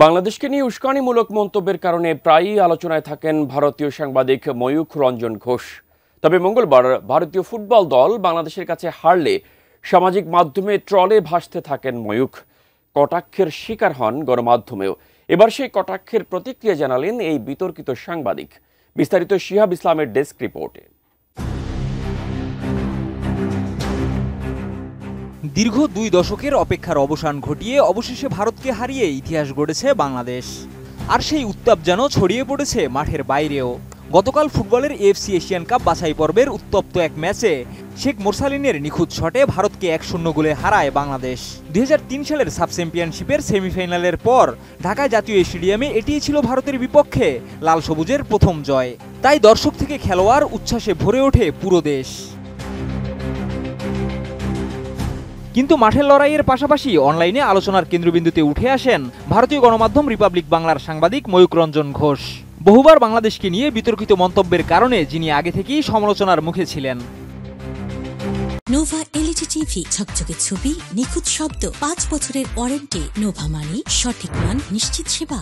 বাংলাদেশকে নিয়ে উস্কানিমূলক মন্তব্যের কারণে প্রায়ই আলোচনায় থাকেন ভারতীয় সাংবাদিক ময়ূখ রঞ্জন ঘোষ। তবে মঙ্গলবার ভারতীয় ফুটবল দল বাংলাদেশের কাছে হারলে সামাজিক মাধ্যমে ট্রলে ভাসতে থাকেন ময়ূখ। কটাক্ষের শিকার হন গণমাধ্যমেও। এবার সেই কটাক্ষের প্রতিক্রিয়া জানালেন এই বিতর্কিত সাংবাদিক। বিস্তারিত শিহাব ইসলামের ডেস্ক রিপোর্টে। দীর্ঘ 2 দশকের অপেক্ষার অবসান ঘটিয়ে অবশেষে ভারতকে হারিয়ে ইতিহাস গড়েছে বাংলাদেশ। আর সেই উত্তাপ যেন ছড়িয়ে পড়েছে মাঠের বাইরেও। গতকাল ফুটবলের এএফসি এশিয়ান কাপ বাছাই পর্বের উত্তপ্ত এক ম্যাচে শেখ মোরসালিনের নিখুঁত শটে ভারতকে 1-0 গোলে হারায় বাংলাদেশ। 2003 সালের সাব চ্যাম্পিয়নশিপের সেমিফাইনালের পর ঢাকা জাতীয় স্টেডিয়ামে এটিই ছিল ভারতের বিপক্ষে লাল সবুজের প্রথম জয়। তাই দর্শক থেকে খেলোয়াড় উচ্ছ্বাসে ভরে ওঠে পুরো দেশ। কিন্তু মাঠের লড়াইয়ের পাশাপাশি অনলাইনে আলোচনার কেন্দ্রবিন্দুতে উঠে আসেন ভারতীয় গণমাধ্যম রিপাবলিক বাংলার সাংবাদিক ময়ূখ রঞ্জন ঘোষ। বহুবার বাংলাদেশকে নিয়ে বিতর্কিত মন্তব্যের কারণে যিনি আগে থেকেই সমালোচনার মুখে ছিলেন। নোভা এলইডি টিভি, ঝকঝকে ছবি, নিখুঁত শব্দ, 5 বছরের ওয়ারেন্টি। নোভা মানে সঠিক মান, নিশ্চিত সেবা।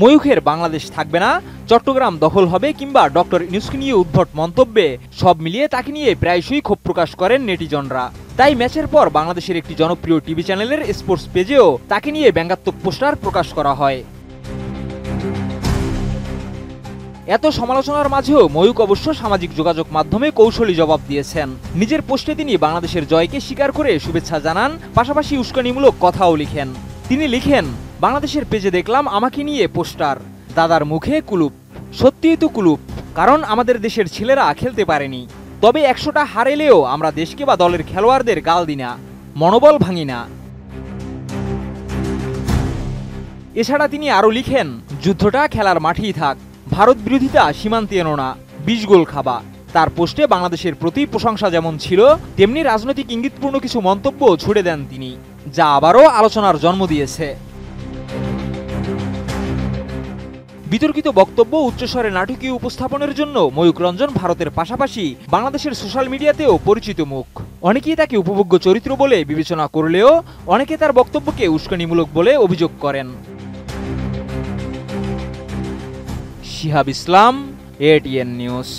ময়ূখের বাংলাদেশ থাকবে না, চট্টগ্রাম দখল হবে কিংবা ডক্টর ইউনূসকে নিয়ে উদ্ভট মন্তব্যে সব মিলিয়ে তাকে নিয়ে প্রায়শই ক্ষোভ প্রকাশ করেন নেটিজনরা। তাই ম্যাচের পর বাংলাদেশের একটি জনপ্রিয় টিভি চ্যানেলের স্পোর্টস পেজেও তাকে নিয়ে ব্যঙ্গাত্মক পোস্টার প্রকাশ করা হয়। এত সমালোচনার মাঝেও ময়ূখ অবশ্য সামাজিক যোগাযোগ মাধ্যমে কৌশলী জবাব দিয়েছেন। নিজের পোস্টে তিনি বাংলাদেশের জয়কে স্বীকার করে শুভেচ্ছা জানান, পাশাপাশি উস্কানিমূলক কথাও লিখেন। তিনি লিখেন, বাংলাদেশের পেজে দেখলাম আমাকে নিয়ে পোস্টার, দাদার মুখে কুলুপ। সত্যিই তো কুলুপ, কারণ আমাদের দেশের ছেলেরা খেলতে পারেনি। তবে 100টা হারেলেও আমরা দেশকে বা দলের খেলোয়াড়দের গাল দিই না, মনোবল ভাঙি না। এছাড়া তিনি আরও লিখেন, যুদ্ধটা খেলার মাঠেই থাক, ভারত বিরোধিতা সীমান্তে এনো না, 20 গোল খাবা। তার পোস্টে বাংলাদেশের প্রতি প্রশংসা যেমন ছিল, তেমনি রাজনৈতিক ইঙ্গিতপূর্ণ কিছু মন্তব্য ছুড়ে দেন তিনি, যা আবারও আলোচনার জন্ম দিয়েছে। বিতর্কিত বক্তব্য উচ্চস্বরে নাটকীয় উপস্থাপনের জন্য ময়ূখ রঞ্জন ভারতের পাশাপাশি বাংলাদেশের সোশ্যাল মিডিয়াতেও পরিচিত মুখ। অনেকেই তাকে উপভোগ্য চরিত্র বলে বিবেচনা করলেও অনেকে তার বক্তব্যকে উস্কানিমূলক বলে অভিযোগ করেন। শিহাব ইসলাম, এটিএন নিউজ।